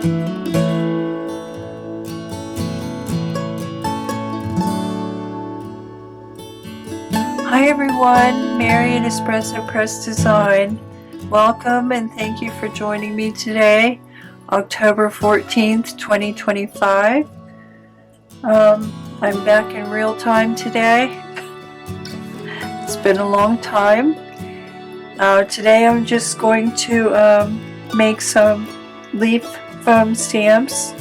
Hi everyone, Mary at Espresso Press Design. Welcome and thank you for joining me today, October 14th, 2025. I'm back in real time today. It's been a long time. Today I'm just going to make some leaf foam stamps.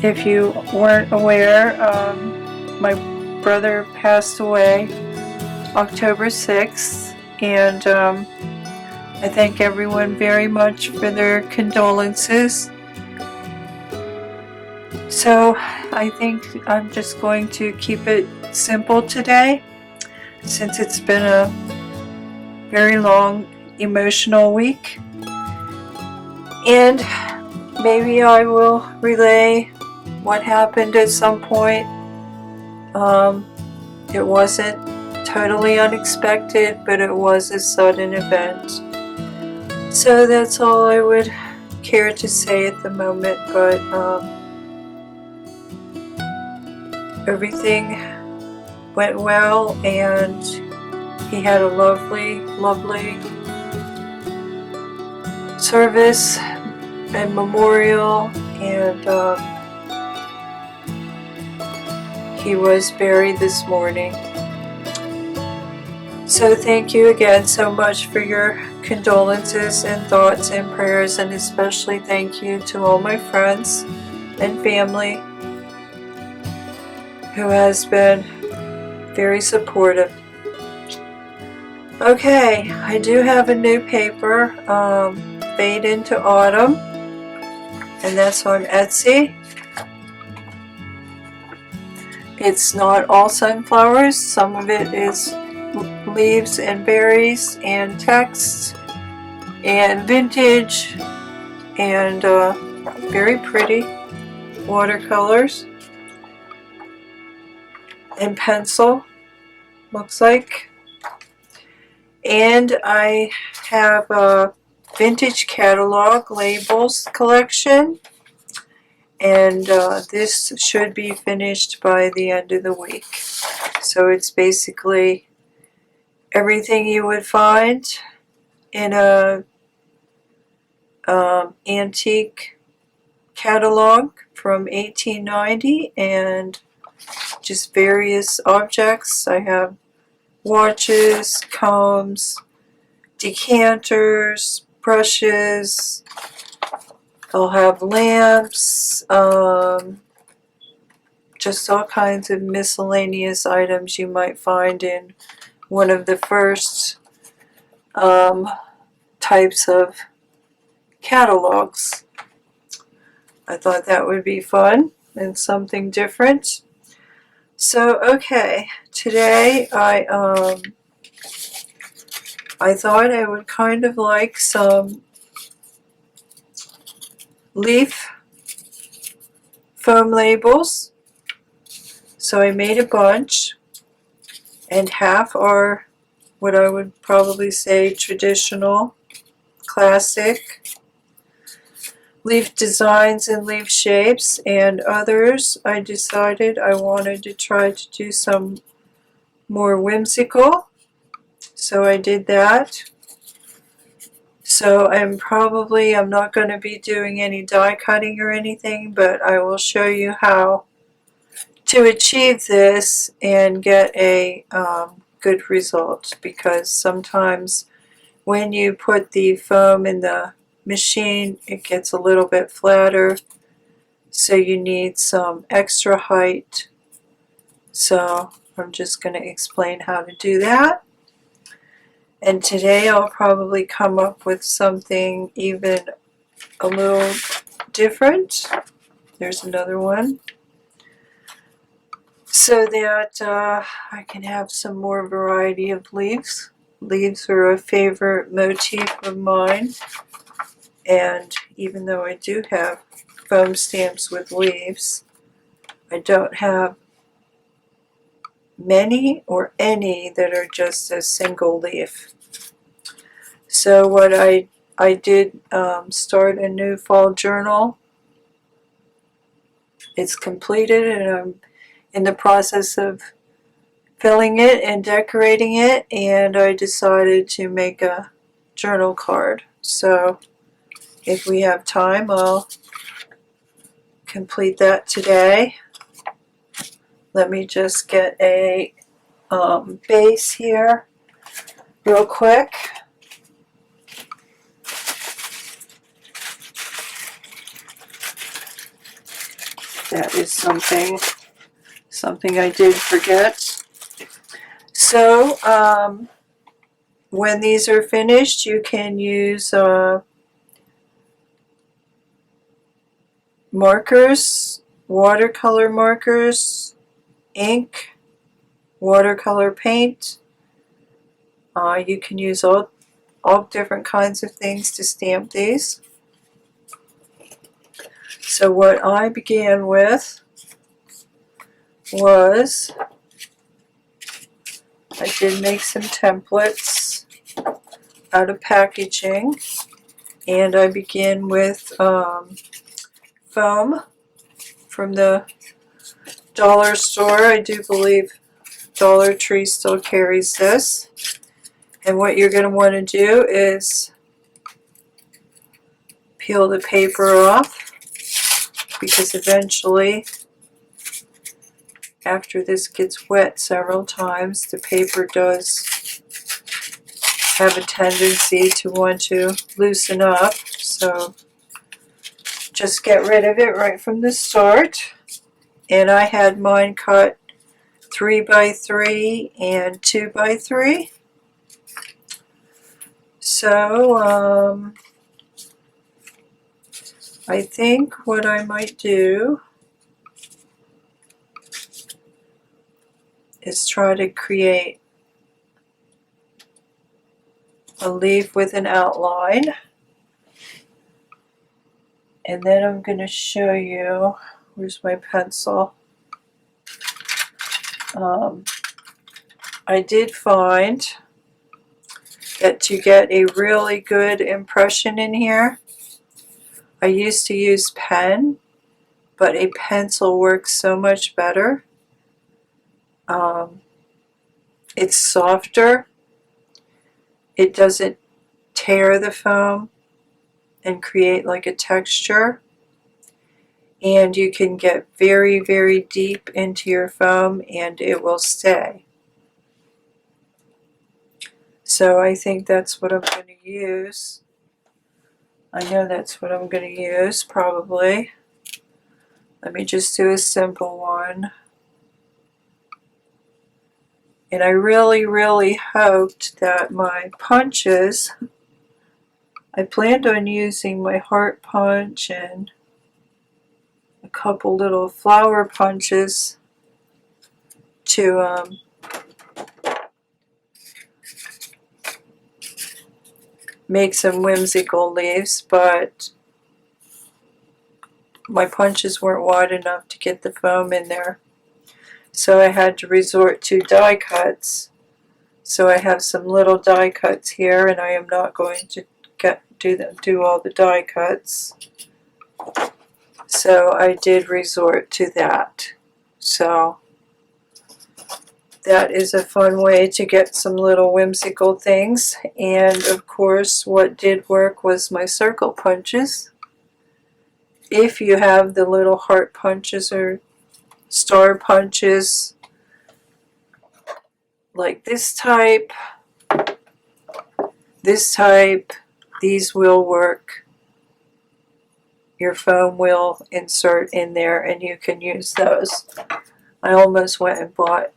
If you weren't aware, my brother passed away October 6th, and I thank everyone very much for their condolences. So I think I'm just going to keep it simple today, since it's been a very long emotional week, and maybe I will relay what happened at some point. It wasn't totally unexpected, but it was a sudden event. So that's all I would care to say at the moment, but everything went well, and he had a lovely service and memorial, and he was buried this morning. So thank you again so much for your condolences and thoughts and prayers, and especially thank you to all my friends and family who has been very supportive. Okay, I do have a new paper, Fade into Autumn, and that's on Etsy. It's not all sunflowers, some of it is leaves and berries and text and vintage and very pretty watercolors and pencil, looks like. And I have a vintage catalog labels collection, and this should be finished by the end of the week. So it's basically everything you would find in a antique catalog from 1890, and just various objects. I have watches, combs, decanters, brushes. I'll have lamps, just all kinds of miscellaneous items you might find in one of the first types of catalogs. I thought that would be fun and something different. So okay, today I thought I would kind of like some leaf foam labels. So I made a bunch, and half are what I would probably say traditional, classic leaf designs and leaf shapes, and others I decided I wanted to try to do some more whimsical, so I did that. So I'm not going to be doing any die cutting or anything, but I will show you how to achieve this and get a good result, because sometimes when you put the foam in the machine it gets a little bit flatter, so you need some extra height. So I'm just going to explain how to do that, and today I'll probably come up with something even a little different. There's another one, so that I can have some more variety of leaves. Leaves are a favorite motif of mine, and even though I do have foam stamps with leaves, I don't have many or any that are just a single leaf. So what I I did start a new fall journal. It's completed and I'm in the process of filling it and decorating it, and I decided to make a journal card. So if we have time, I'll complete that today. Let me just get a base here real quick. That is something I did forget. So when these are finished, you can use markers, watercolor markers, ink, watercolor paint. You can use all different kinds of things to stamp these. So what I began with was, I did make some templates out of packaging, and I began with foam from the dollar store. I do believe Dollar Tree still carries this. And what you're going to want to do is peel the paper off, because eventually, after this gets wet several times, the paper does have a tendency to want to loosen up. So just get rid of it right from the start. And I had mine cut 3 by 3 and 2 by 3. So I think what I might do is try to create a leaf with an outline, and then I'm going to show you, where's my pencil? I did find that to get a really good impression in here, I used to use pen, but a pencil works so much better. It's softer, it doesn't tear the foam and create like a texture, and you can get very, very deep into your foam and it will stay. So I think that's what I'm going to use. I know that's what I'm going to use probably. Let me just do a simple one. And I really, really hoped that my punches, I planned on using my heart punch and a couple little flower punches to make some whimsical leaves, but my punches weren't wide enough to get the foam in there. So I had to resort to die cuts. So I have some little die cuts here, and I am not going to do all the die cuts. So I did resort to that. So that is a fun way to get some little whimsical things. And of course, what did work was my circle punches. If you have the little heart punches or star punches, like this type, these will work. Your foam will insert in there and you can use those. I almost went and bought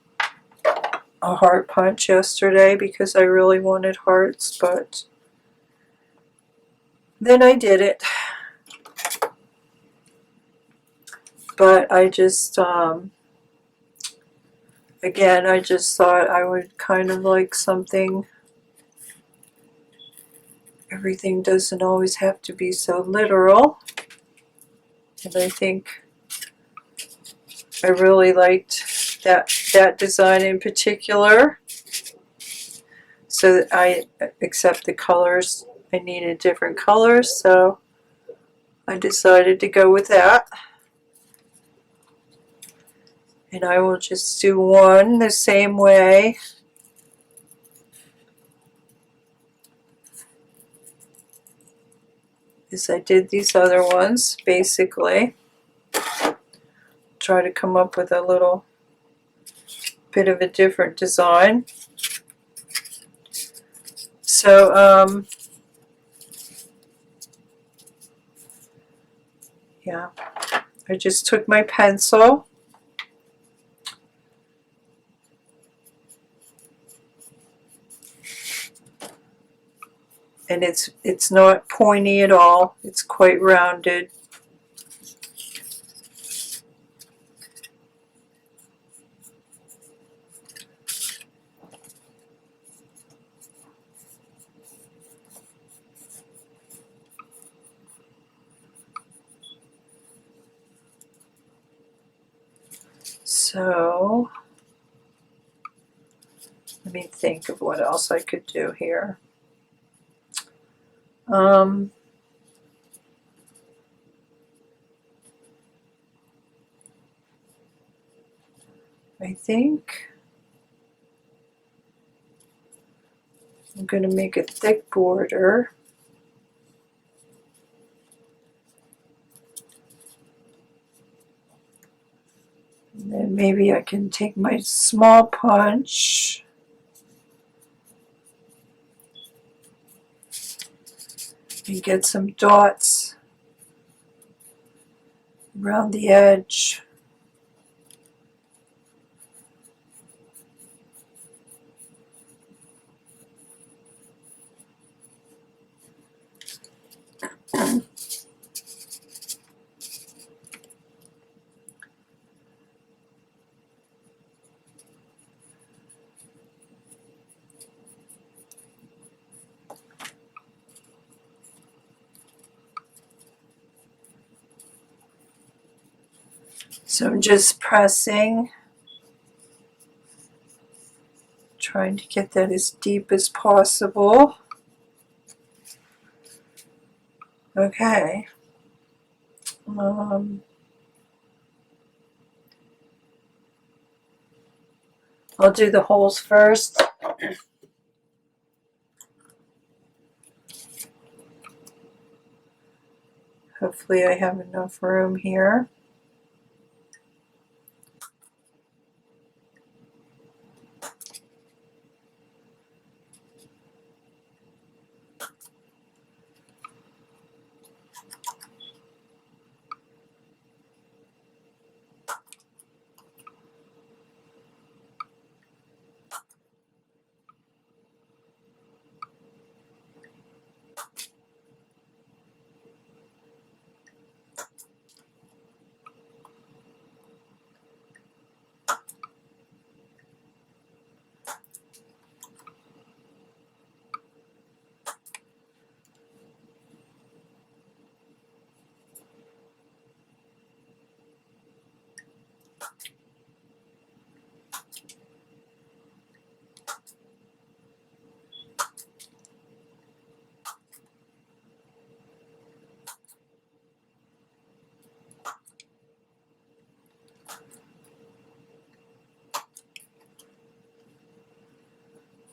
a heart punch yesterday because I really wanted hearts, but then I did it. But I just, again, I just thought I would kind of like something. Everything doesn't always have to be so literal. And I think I really liked that design in particular. So that I accept the colors I needed different colors, so I decided to go with that. And I will just do one the same way as I did these other ones, basically. Try to come up with a little bit of a different design. So, yeah, I just took my pencil and it's not pointy at all. It's quite rounded. So, let me think of what else I could do here. I think I'm going to make a thick border. And then maybe I can take my small punch and get some dots around the edge. So I'm just pressing, trying to get that as deep as possible. Okay. I'll do the holes first. Hopefully I have enough room here.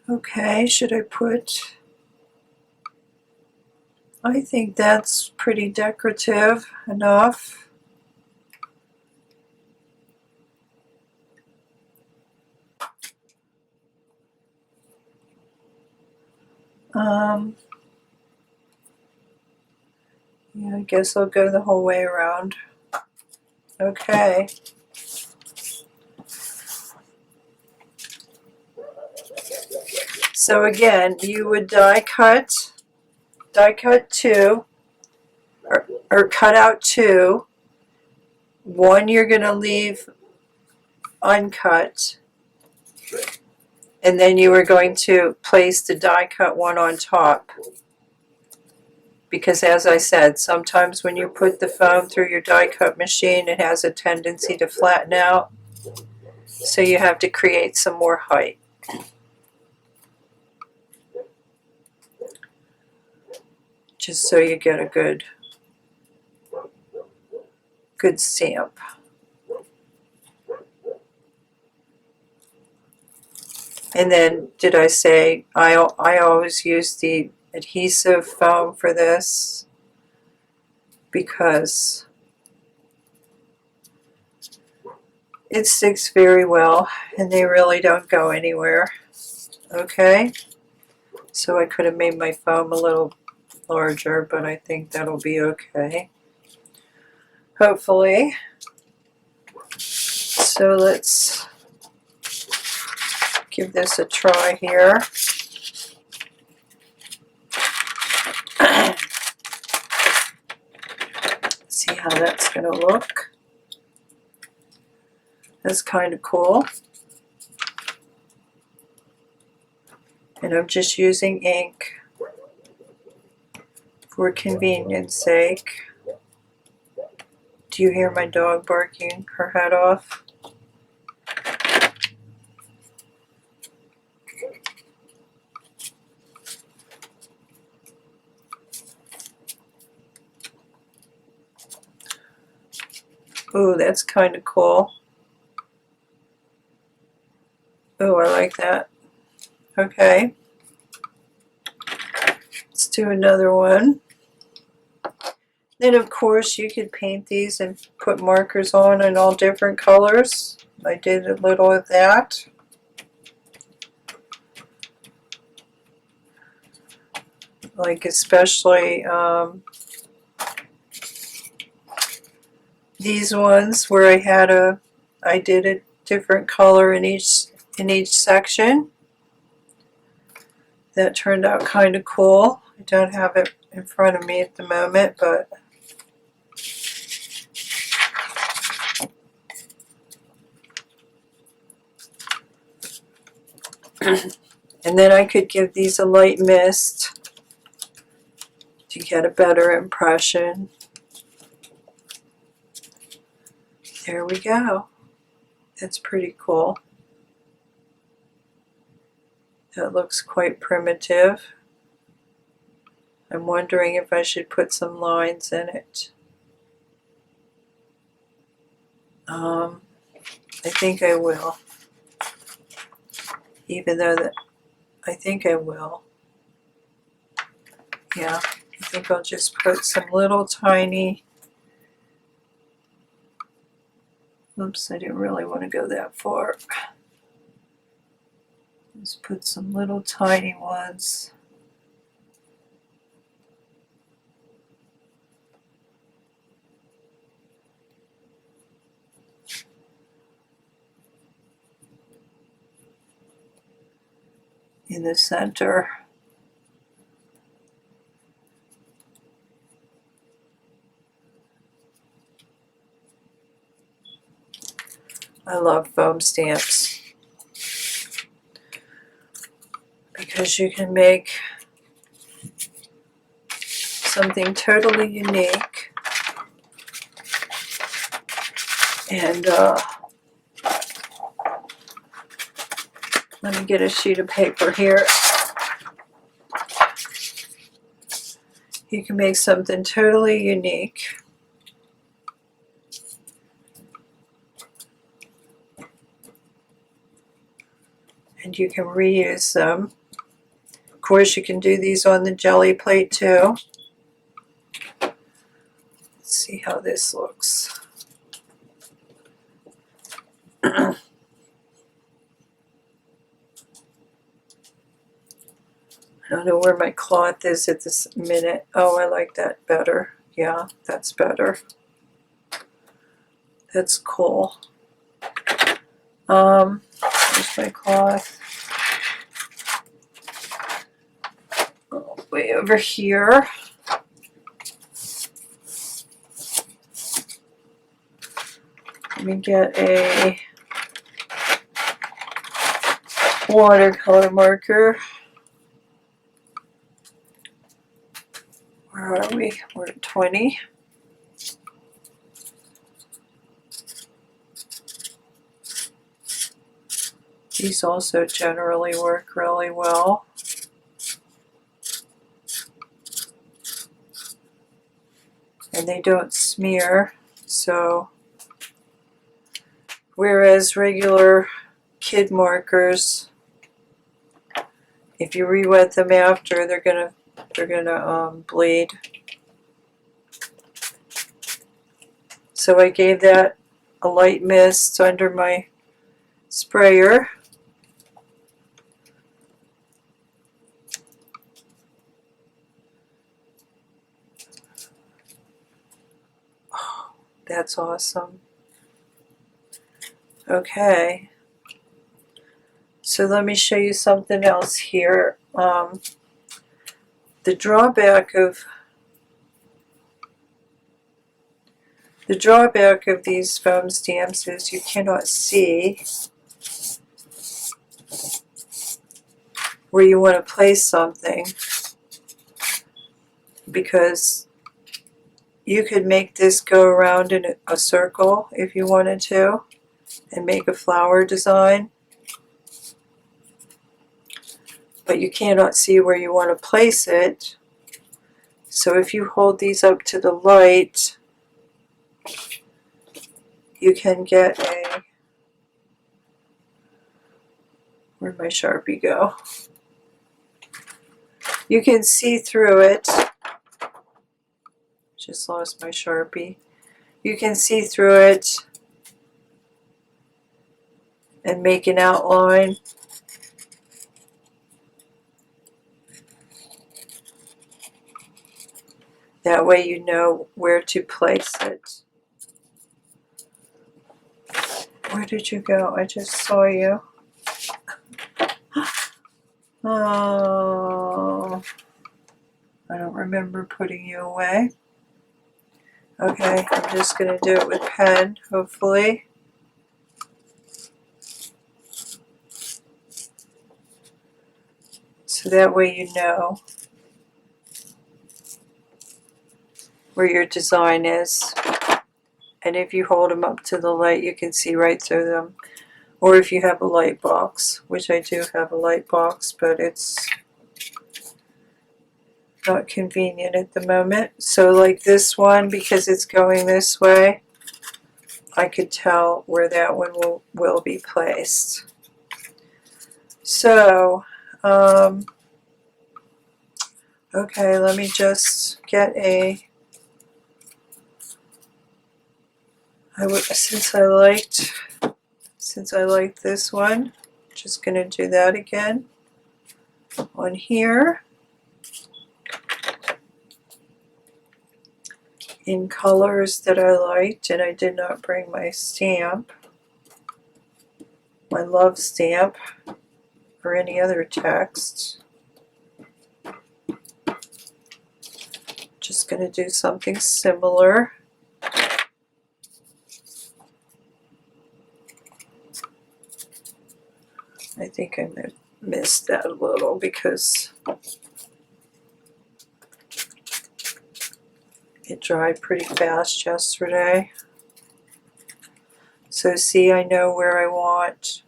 Okay, should I put... I think that's pretty decorative enough. Yeah, I guess I'll go the whole way around. Okay. So again, you would die cut two, or cut out two. One you're going to leave uncut, and then you are going to place the die cut one on top. Because as I said, sometimes when you put the foam through your die cut machine, it has a tendency to flatten out. So you have to create some more height. just so you get a good stamp. And then, did I say I always use the adhesive foam for this because it sticks very well and they really don't go anywhere. Okay, so I could have made my foam a little larger, but I think that'll be okay, hopefully. So let's give this a try here. See how that's going to look. That's kind of cool. And I'm just using ink for convenience sake. Do you hear my dog barking her head off? Ooh, that's kind of cool. Oh, I like that. Okay. Let's do another one. Then, of course, you could paint these and put markers on in all different colors. I did a little of that. Like especially these ones where I did a different color in each section. That turned out kind of cool. I don't have it in front of me at the moment, but and then I could give these a light mist to get a better impression. There we go. That's pretty cool. That looks quite primitive. I'm wondering if I should put some lines in it. I think I will. Even though I think I will. Yeah, I think I'll just put some little tiny. Oops, I didn't really want to go that far. Just put some little tiny ones. In the center. I love foam stamps because you can make something totally unique. And let me get a sheet of paper here. You can make something totally unique. And you can reuse them. Of course, you can do these on the jelly plate too. Let's see how this looks. I don't know where my cloth is at this minute. Oh, I like that better. Yeah, that's better. That's cool. Where's my cloth? Oh, way over here. Let me get a watercolor marker. Where are we? We're at 20. These also generally work really well. and they don't smear. So whereas regular kid markers, if you re-wet them after, they're gonna bleed. So I gave that a light mist under my sprayer. Oh, that's awesome. Okay. So let me show you something else here. The drawback of these foam stamps is you cannot see where you want to place something, because you could make this go around in a circle if you wanted to and make a flower design, but you cannot see where you want to place it. So if you hold these up to the light, you can get a, where'd my Sharpie go? You can see through it. Just lost my Sharpie. You can see through it and make an outline. That way you know where to place it. Where did you go? I just saw you. Oh, I don't remember putting you away. Okay, I'm just going to do it with pen, hopefully. So that way you know where your design is. And if you hold them up to the light, you can see right through them. Or if you have a light box, which I do have a light box, but it's not convenient at the moment. So like this one, because it's going this way, I could tell where that one will be placed. So, okay, let me just get a, since I liked this one, just going to do that again on here in colors that I liked, and I did not bring my stamp, my love stamp, or any other text. Just going to do something similar. I think I missed that a little because it dried pretty fast yesterday. So see, I know where I want.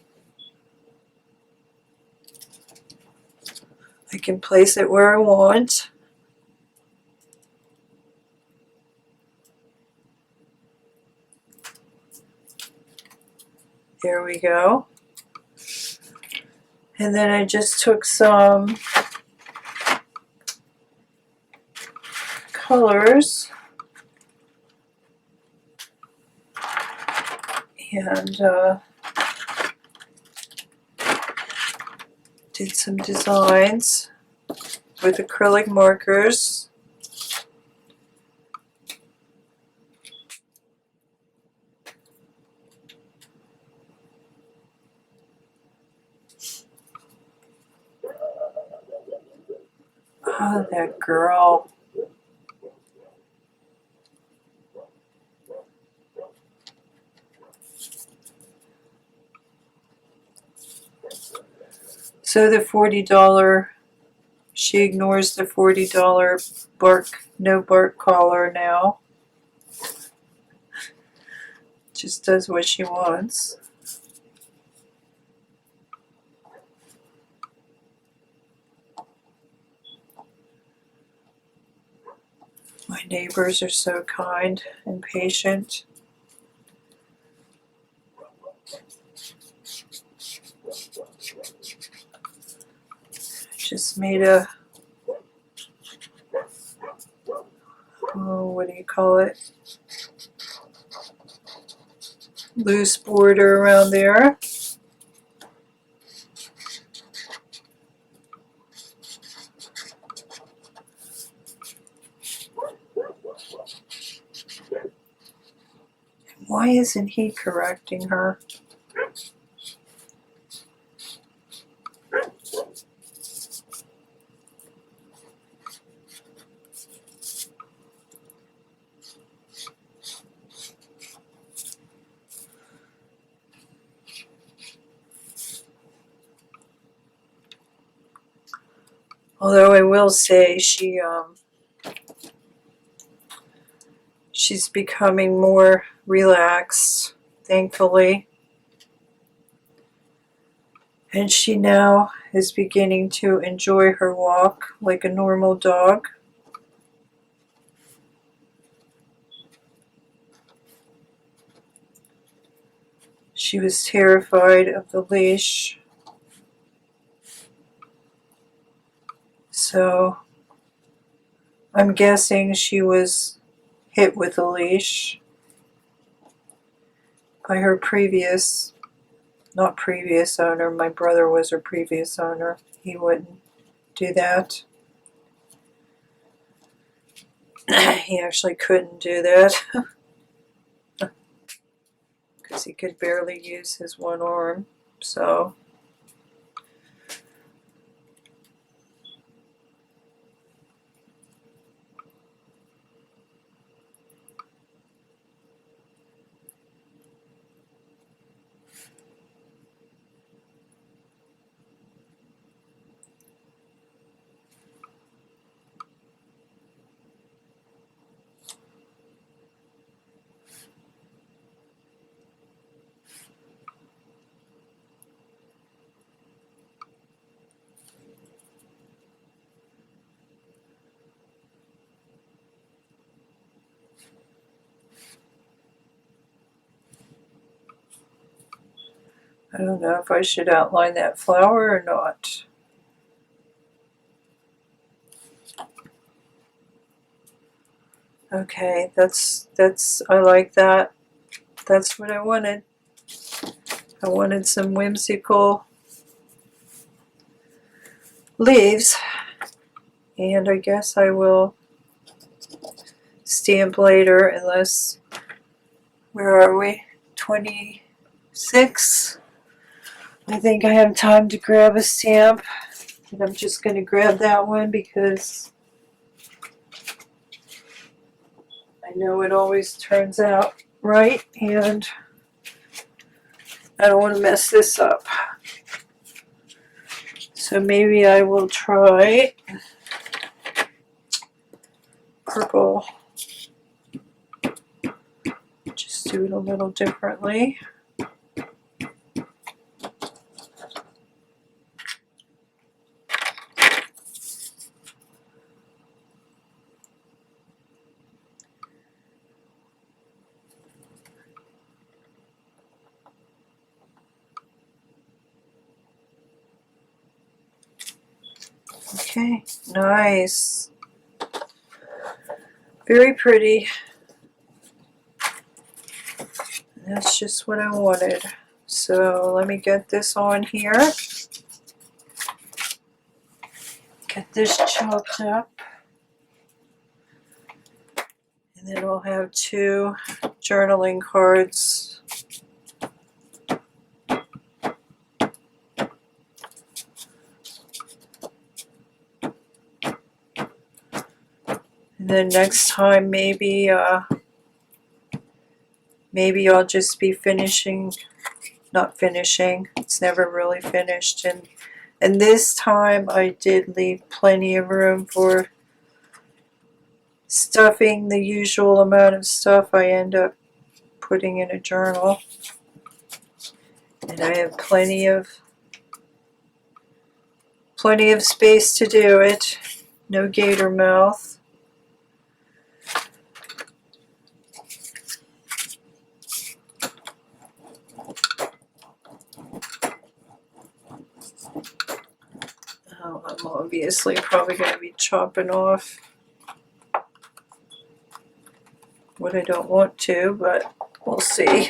I can place it where I want. There we go. And then I just took some colors and did some designs with acrylic markers. Oh, that girl. So the $40, she ignores the $40 no bark collar now. Just does what she wants. My neighbors are so kind and patient. Just made a, oh, what do you call it? Loose border around there. Why isn't he correcting her? Although I will say she's becoming more relaxed, thankfully. And she now is beginning to enjoy her walk like a normal dog. She was terrified of the leash. So I'm guessing she was hit with a leash by her previous, not previous owner, my brother was her previous owner. He wouldn't do that. He actually couldn't do that because he could barely use his one arm. So I don't know if I should outline that flower or not. Okay, that's I like that. That's what I wanted. I wanted some whimsical leaves, and I guess I will stamp later unless, where are we? 26. I think I have time to grab a stamp, and I'm just going to grab that one because I know it always turns out right, and I don't want to mess this up. So maybe I will try purple. Just do it a little differently. Okay, nice. Very pretty. That's just what I wanted. So let me get this on here. Get this chopped up. And then we'll have 2 journaling cards. And then next time maybe I'll just be finishing, not finishing, it's never really finished. And this time I did leave plenty of room for stuffing the usual amount of stuff I end up putting in a journal. And I have plenty of space to do it. No gator mouth. obviously probably going to be chopping off what I don't want to, but we'll see.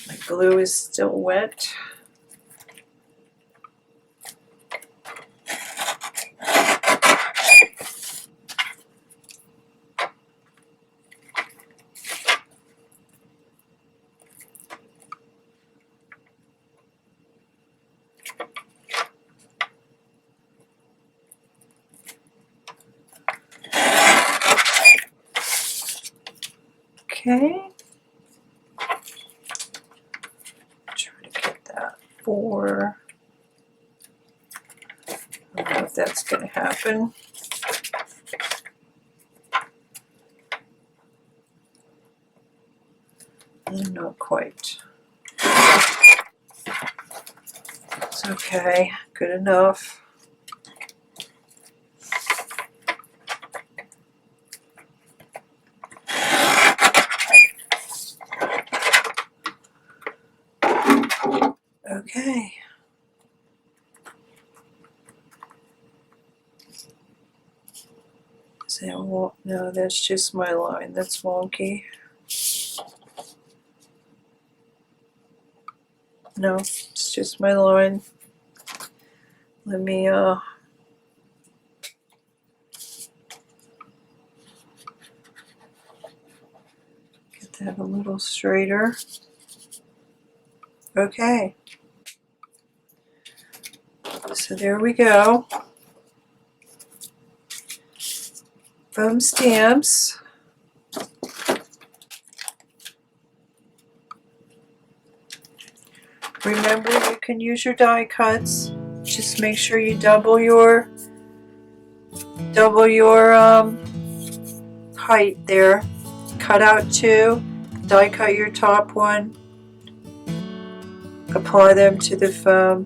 My glue is still wet. Okay. Try to get that 4. I don't know if that's going to happen. Not quite. It's okay. Good enough. Okay. Is that no, that's just my line. That's wonky. No, it's just my line. Let me get that a little straighter. Okay. So there we go. Foam stamps. Remember, you can use your die cuts. Just make sure you double your height there. Cut out 2, die cut your top one, apply them to the foam,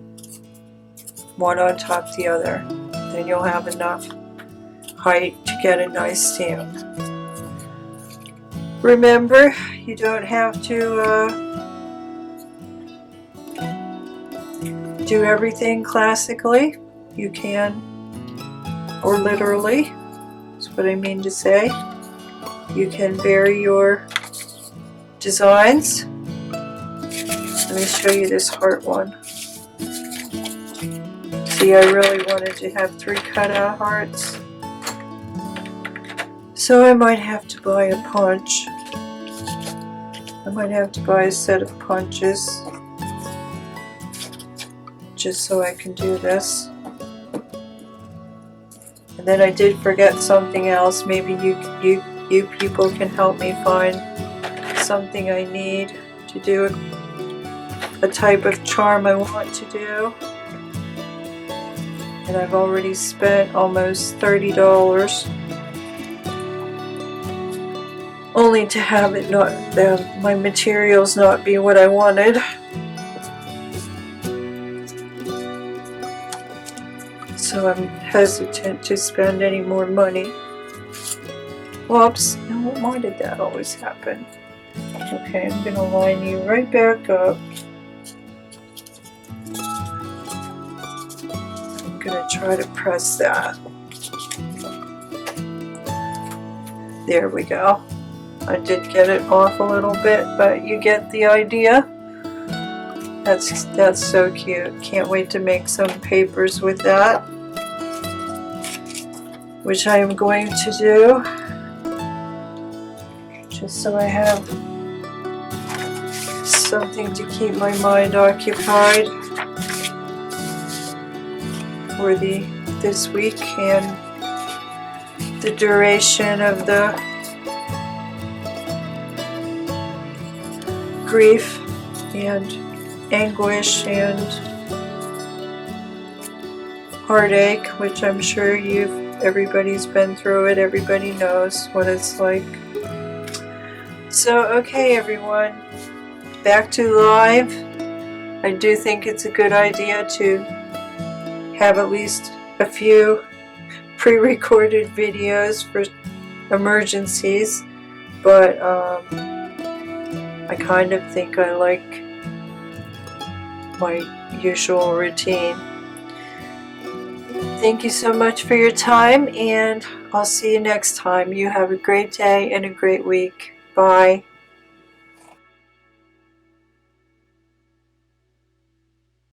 one on top of the other. Then you'll have enough height to get a nice stamp. Remember, you don't have to do everything classically. You can, or literally, that's what I mean to say. You can vary your designs. Let me show you this heart one. See, I really wanted to have 3 cutout hearts. So I might have to buy a punch. I might have to buy a set of punches just so I can do this. And then I did forget something else. Maybe you people can help me find something I need to do a type of charm I want to do. And I've already spent almost $30 only to have it not, my materials not be what I wanted. So I'm hesitant to spend any more money. Whoops, why did that always happen? Okay, I'm going to line you right back up. I'm going to try to press that. There we go. I did get it off a little bit, but you get the idea. That's so cute. Can't wait to make some papers with that, which I am going to do, just so I have something to keep my mind occupied for this week and the duration of the grief and anguish and heartache, which I'm sure everybody's been through it. Everybody knows what it's like. So, okay, everyone, back to live. I do think it's a good idea to have at least a few pre-recorded videos for emergencies, but I kind of think I like my usual routine. Thank you so much for your time, and I'll see you next time. You have a great day and a great week. Bye.